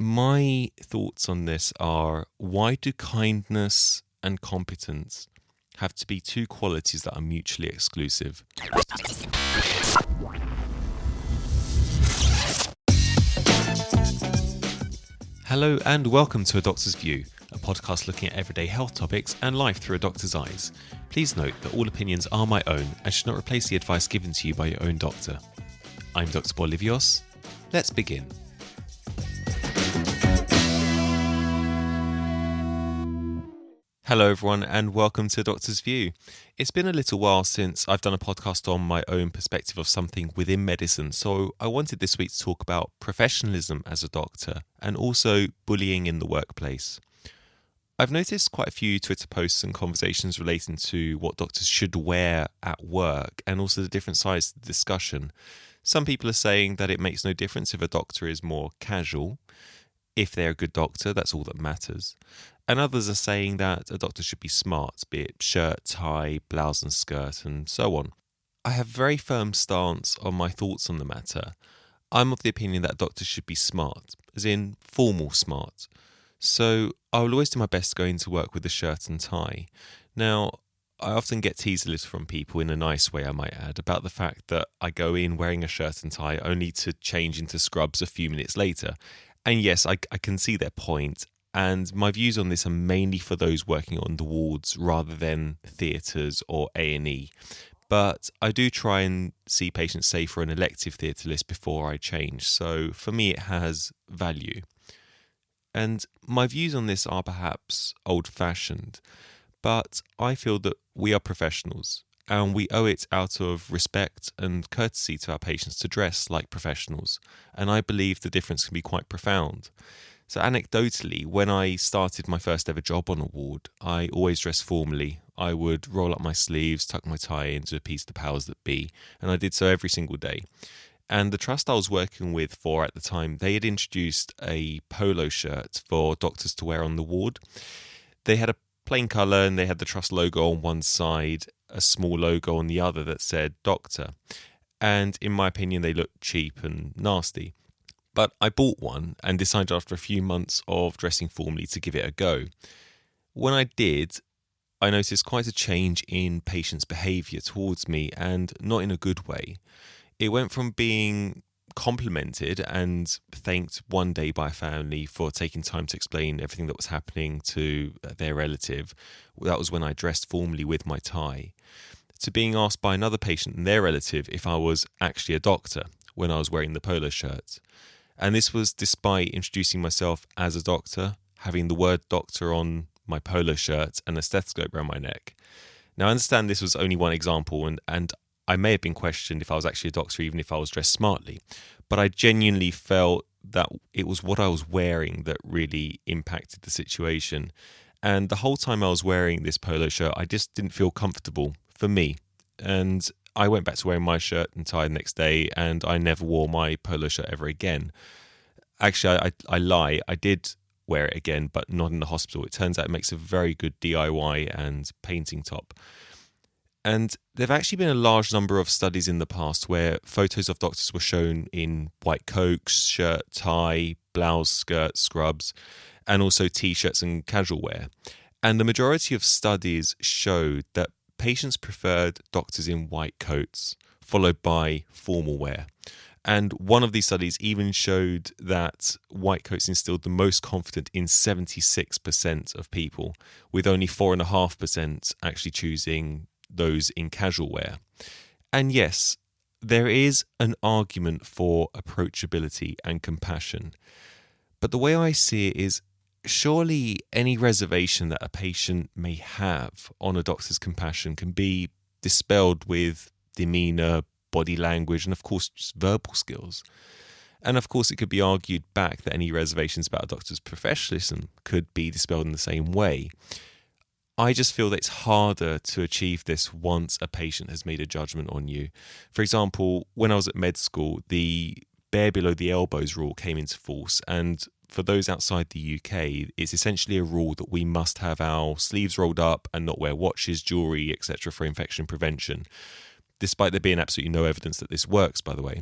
My thoughts on this are, why do kindness and competence have to be two qualities that are mutually exclusive? Hello and welcome to A Doctor's View, a podcast looking at everyday health topics and life through a doctor's eyes. Please note that all opinions are my own and should not replace the advice given to you by your own doctor. I'm Dr. Bolivios. Let's begin. Hello everyone and welcome to Doctor's View. It's been a little while since I've done a podcast on my own perspective of something within medicine, so I wanted this week to talk about professionalism as a doctor and also bullying in the workplace. I've noticed quite a few Twitter posts and conversations relating to what doctors should wear at work and also the different sides of the discussion. Some people are saying that it makes no difference if a doctor is more casual. If they're a good doctor, that's all that matters. And others are saying that a doctor should be smart, be it shirt, tie, blouse and skirt, and so on. I have a very firm stance on my thoughts on the matter. I'm of the opinion that doctors should be smart, as in formal smart. So I will always do my best going to work with a shirt and tie. Now, I often get teased a little from people, in a nice way I might add, about the fact that I go in wearing a shirt and tie only to change into scrubs a few minutes later. And yes, I can see their point. And my views on this are mainly for those working on the wards rather than theatres or A&E. But I do try and see patients say for an elective theatre list before I change. So for me, it has value. And my views on this are perhaps old-fashioned, but I feel that we are professionals and we owe it out of respect and courtesy to our patients to dress like professionals. And I believe the difference can be quite profound. So anecdotally, when I started my first ever job on a ward, I always dressed formally. I would roll up my sleeves, tuck my tie into a piece of the powers that be, and I did so every single day. And the trust I was working with for at the time, they had introduced a polo shirt for doctors to wear on the ward. They had a plain colour and they had the trust logo on one side, a small logo on the other that said doctor. And in my opinion, they looked cheap and nasty. But I bought one and decided after a few months of dressing formally to give it a go. When I did, I noticed quite a change in patients' behaviour towards me, and not in a good way. It went from being complimented and thanked one day by a family for taking time to explain everything that was happening to their relative. That was when I dressed formally with my tie. To being asked by another patient and their relative if I was actually a doctor when I was wearing the polo shirt. And this was despite introducing myself as a doctor, having the word doctor on my polo shirt and a stethoscope around my neck. Now, I understand this was only one example, and I may have been questioned if I was actually a doctor, even if I was dressed smartly. But I genuinely felt that it was what I was wearing that really impacted the situation. And the whole time I was wearing this polo shirt, I just didn't feel comfortable for me. And I went back to wearing my shirt and tie the next day, and I never wore my polo shirt ever again. Actually, I lie. I did wear it again, but not in the hospital. It turns out it makes a very good DIY and painting top. And there have actually been a large number of studies in the past where photos of doctors were shown in white coats, shirt, tie, blouse, skirt, scrubs, and also t-shirts and casual wear. And the majority of studies showed that patients preferred doctors in white coats, followed by formal wear. And one of these studies even showed that white coats instilled the most confidence in 76% of people, with only 4.5% actually choosing those in casual wear. And yes, there is an argument for approachability and compassion. But the way I see it is, surely any reservation that a patient may have on a doctor's compassion can be dispelled with demeanour, body language, and of course just verbal skills. And of course it could be argued back that any reservations about a doctor's professionalism could be dispelled in the same way. I just feel that it's harder to achieve this once a patient has made a judgment on you. For example, when I was at med school, the bare below the elbows rule came into force, and for those outside the UK, it's essentially a rule that we must have our sleeves rolled up and not wear watches, jewellery, etc. for infection prevention, despite there being absolutely no evidence that this works, by the way.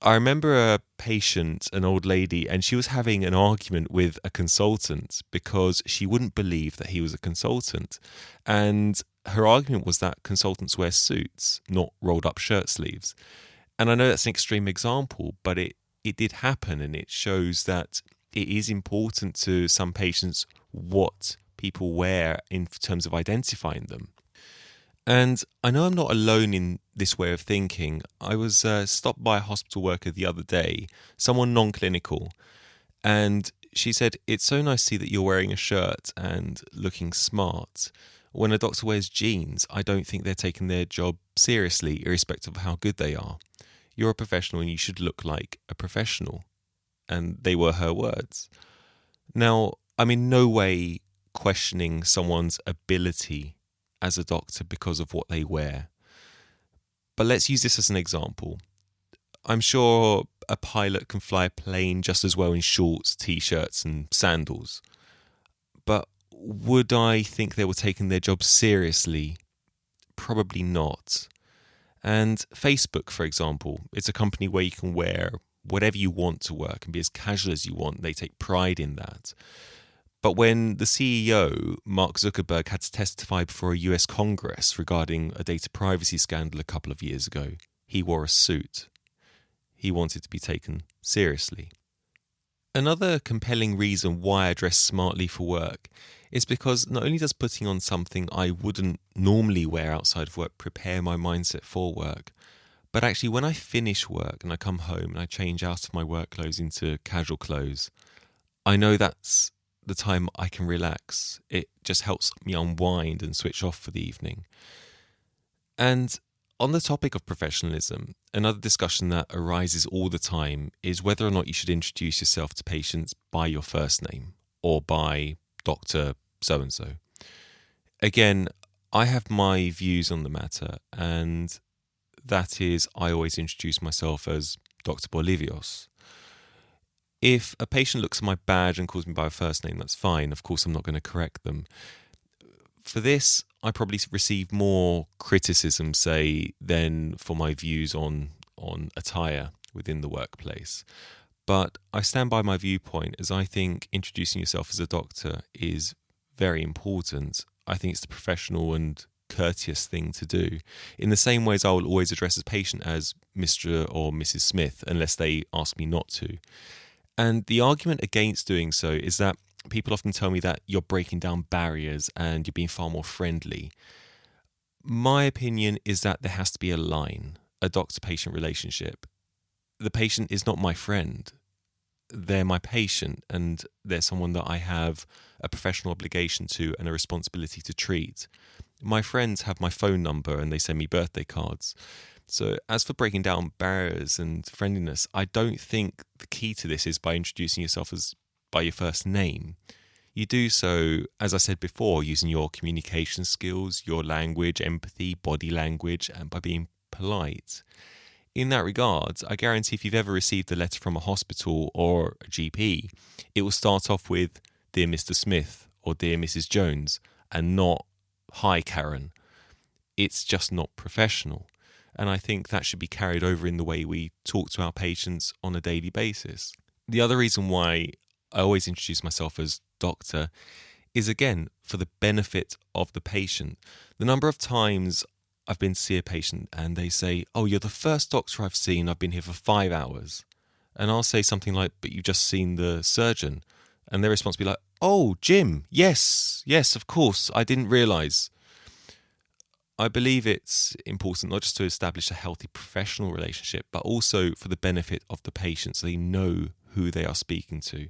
I remember a patient, an old lady, and she was having an argument with a consultant because she wouldn't believe that he was a consultant. And her argument was that consultants wear suits, not rolled up shirt sleeves. And I know that's an extreme example, but it did happen, and it shows that it is important to some patients what people wear in terms of identifying them. And I know I'm not alone in this way of thinking. I was stopped by a hospital worker the other day, someone non clinical, and she said, "It's so nice to see that you're wearing a shirt and looking smart. When a doctor wears jeans, I don't think they're taking their job seriously, irrespective of how good they are. You're a professional and you should look like a professional." And they were her words. Now, I'm in no way questioning someone's ability as a doctor because of what they wear. But let's use this as an example. I'm sure a pilot can fly a plane just as well in shorts, t-shirts and sandals. But would I think they were taking their job seriously? Probably not. And Facebook, for example, it's a company where you can wear whatever you want to work and be as casual as you want. They take pride in that. But when the CEO, Mark Zuckerberg, had to testify before a US Congress regarding a data privacy scandal a couple of years ago, he wore a suit. He wanted to be taken seriously. Another compelling reason why I dress smartly for work is because not only does putting on something I wouldn't normally wear outside of work prepare my mindset for work, but actually when I finish work and I come home and I change out of my work clothes into casual clothes, I know that's the time I can relax. It just helps me unwind and switch off for the evening. And on the topic of professionalism, another discussion that arises all the time is whether or not you should introduce yourself to patients by your first name or by Dr. So-and-so. Again, I have my views on the matter, and that is I always introduce myself as Dr. Bolivios. If a patient looks at my badge and calls me by a first name, that's fine. Of course, I'm not going to correct them. For this, I probably receive more criticism, say, than for my views on attire within the workplace. But I stand by my viewpoint, as I think introducing yourself as a doctor is very important. I think it's the professional and courteous thing to do. In the same way as I will always address a patient as Mr. or Mrs. Smith, unless they ask me not to. And the argument against doing so is that people often tell me that you're breaking down barriers and you're being far more friendly. My opinion is that there has to be a line, a doctor-patient relationship. The patient is not my friend. They're my patient, and they're someone that I have a professional obligation to and a responsibility to treat. My friends have my phone number and they send me birthday cards. So as for breaking down barriers and friendliness, I don't think the key to this is by introducing yourself as by your first name. You do so, as I said before, using your communication skills, your language, empathy, body language, and by being polite. In that regard, I guarantee if you've ever received a letter from a hospital or a GP, it will start off with "Dear Mr. Smith" or "Dear Mrs. Jones" and not "Hi Karen." It's just not professional. And I think that should be carried over in the way we talk to our patients on a daily basis. The other reason why I always introduce myself as doctor is, again, for the benefit of the patient. The number of times I've been to see a patient and they say, "Oh, you're the first doctor I've seen. I've been here for 5 hours." And I'll say something like, "But you've just seen the surgeon." And their response will be like, "Oh, Jim, yes, of course. I didn't realise." I believe it's important not just to establish a healthy professional relationship, but also for the benefit of the patient so they know who they are speaking to.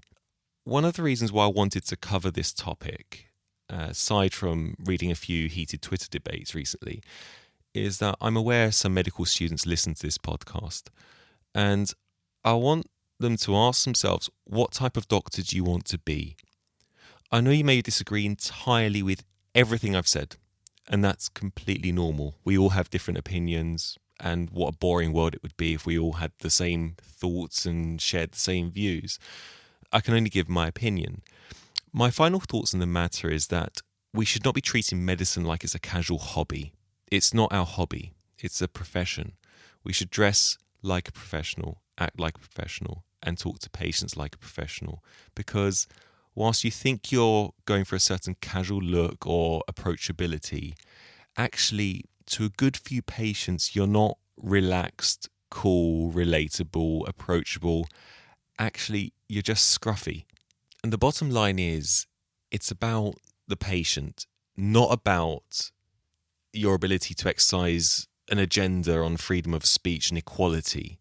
One of the reasons why I wanted to cover this topic, aside from reading a few heated Twitter debates recently, is that I'm aware some medical students listen to this podcast, and I want them to ask themselves, what type of doctor do you want to be? I know you may disagree entirely with everything I've said, and that's completely normal. We all have different opinions, and what a boring world it would be if we all had the same thoughts and shared the same views. I can only give my opinion. My final thoughts on the matter is that we should not be treating medicine like it's a casual hobby. It's not our hobby. It's a profession. We should dress like a professional, act like a professional, and talk to patients like a professional. Because whilst you think you're going for a certain casual look or approachability, actually, to a good few patients, you're not relaxed, cool, relatable, approachable. Actually, you're just scruffy. And the bottom line is, it's about the patient, not about your ability to exercise an agenda on freedom of speech and equality.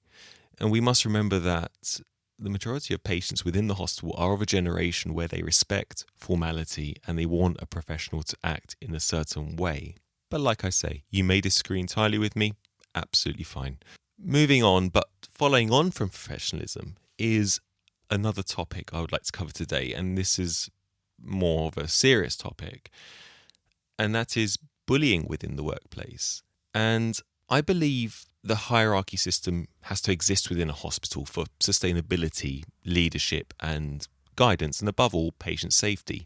And we must remember that the majority of patients within the hospital are of a generation where they respect formality and they want a professional to act in a certain way. But like I say, you may disagree entirely with me, absolutely fine. Moving on, but following on from professionalism, is another topic I would like to cover today, and this is more of a serious topic, and that is bullying within the workplace. And I believe the hierarchy system has to exist within a hospital for sustainability, leadership, and guidance, and above all, patient safety.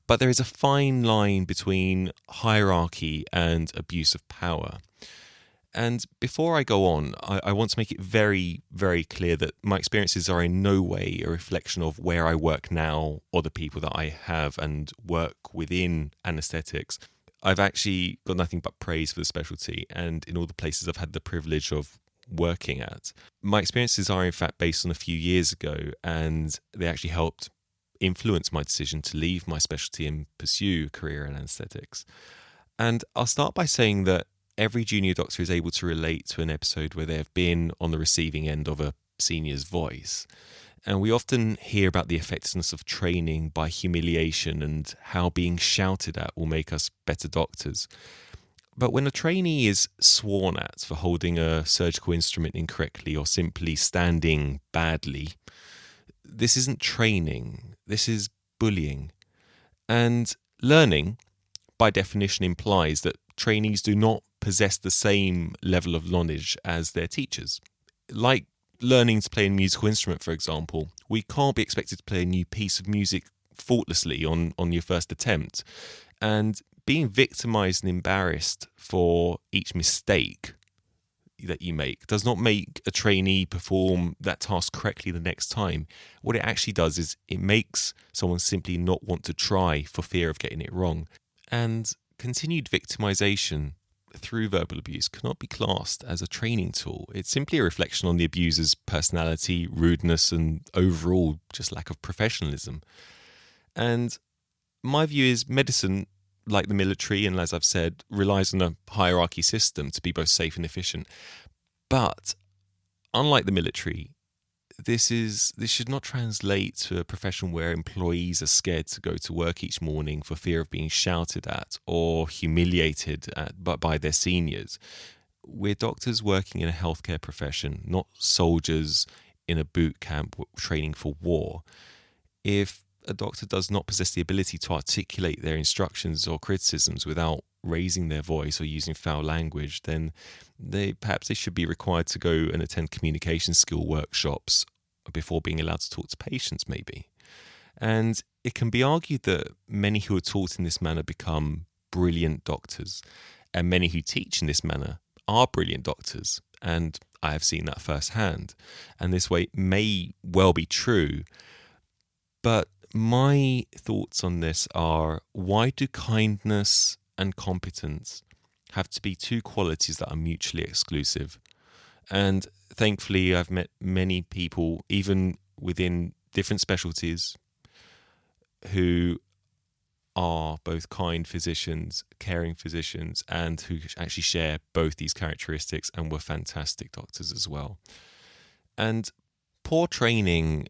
But there is a fine line between hierarchy and abuse of power. And before I go on, I want to make it very, very clear that my experiences are in no way a reflection of where I work now or the people that I have and work within anaesthetics. I've actually got nothing but praise for the specialty and in all the places I've had the privilege of working at. My experiences are in fact based on a few years ago, and they actually helped influence my decision to leave my specialty and pursue a career in anaesthetics. And I'll start by saying that every junior doctor is able to relate to an episode where they have been on the receiving end of a senior's voice. And we often hear about the effectiveness of training by humiliation and how being shouted at will make us better doctors. But when a trainee is sworn at for holding a surgical instrument incorrectly or simply standing badly, this isn't training, this is bullying. And learning, by definition, implies that trainees do not possess the same level of knowledge as their teachers. Like learning to play a musical instrument, for example, we can't be expected to play a new piece of music faultlessly on your first attempt. And being victimized and embarrassed for each mistake that you make does not make a trainee perform that task correctly the next time. What it actually does is it makes someone simply not want to try for fear of getting it wrong. And continued victimization through verbal abuse cannot be classed as a training tool. It's simply a reflection on the abuser's personality, rudeness, and overall just lack of professionalism. And my view is medicine, like the military, and as I've said, relies on a hierarchy system to be both safe and efficient. But unlike the military, this should not translate to a profession where employees are scared to go to work each morning for fear of being shouted at or humiliated by their seniors. We're doctors working in a healthcare profession, not soldiers in a boot camp training for war. If a doctor does not possess the ability to articulate their instructions or criticisms without raising their voice or using foul language, then perhaps they should be required to go and attend communication skill workshops before being allowed to talk to patients, maybe. And it can be argued that many who are taught in this manner become brilliant doctors, and many who teach in this manner are brilliant doctors, and I have seen that firsthand. And this way may well be true, but my thoughts on this are, why do kindness and competence have to be two qualities that are mutually exclusive? And thankfully, I've met many people, even within different specialties, who are both kind physicians, caring physicians, and who actually share both these characteristics and were fantastic doctors as well. And poor training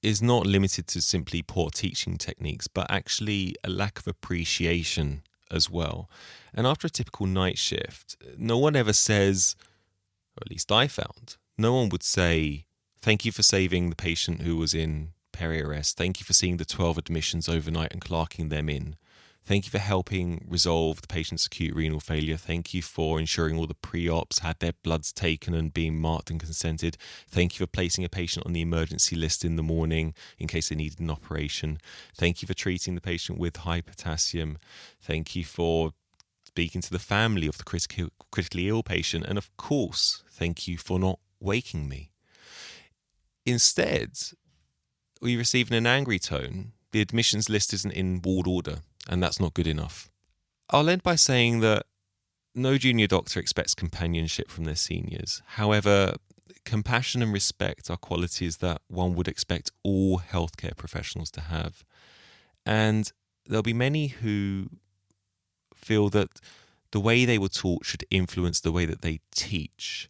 is not limited to simply poor teaching techniques, but actually a lack of appreciation as well. And after a typical night shift, no one ever says, or at least I found, no one would say, "Thank you for saving the patient who was in peri-arrest. Thank you for seeing the 12 admissions overnight and clerking them in. Thank you for helping resolve the patient's acute renal failure. Thank you for ensuring all the pre-ops had their bloods taken and being marked and consented. Thank you for placing a patient on the emergency list in the morning in case they needed an operation. Thank you for treating the patient with high potassium. Thank you for speaking to the family of the critically ill patient. And of course, thank you for not waking me. Instead, we receive an angry tone. The admissions list isn't in ward order, and that's not good enough. I'll end by saying that no junior doctor expects companionship from their seniors. However, compassion and respect are qualities that one would expect all healthcare professionals to have. And there'll be many who feel that the way they were taught should influence the way that they teach.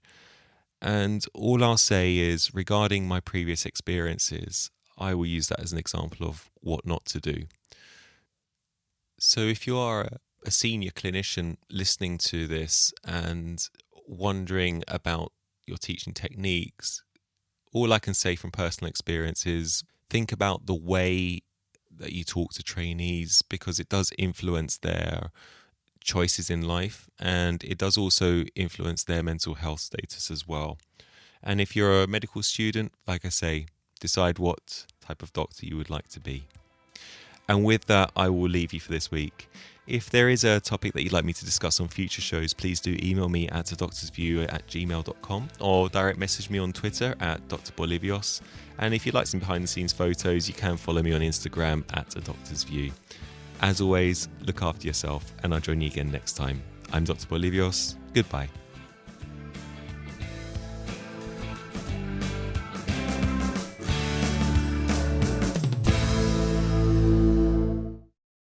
And all I'll say is, regarding my previous experiences, I will use that as an example of what not to do. So if you are a senior clinician listening to this and wondering about your teaching techniques, all I can say from personal experience is think about the way that you talk to trainees, because it does influence their choices in life, and it does also influence their mental health status as well. And if you're a medical student, like I say, decide what type of doctor you would like to be. And with that, I will leave you for this week. If there is a topic that you'd like me to discuss on future shows, please do email me at thedoctorsview@gmail.com or direct message me on Twitter at Dr. Bolivios. And if you'd like some behind the scenes photos, you can follow me on Instagram at A Doctor's View. As always, look after yourself, and I'll join you again next time. I'm Dr. Bolivios. Goodbye.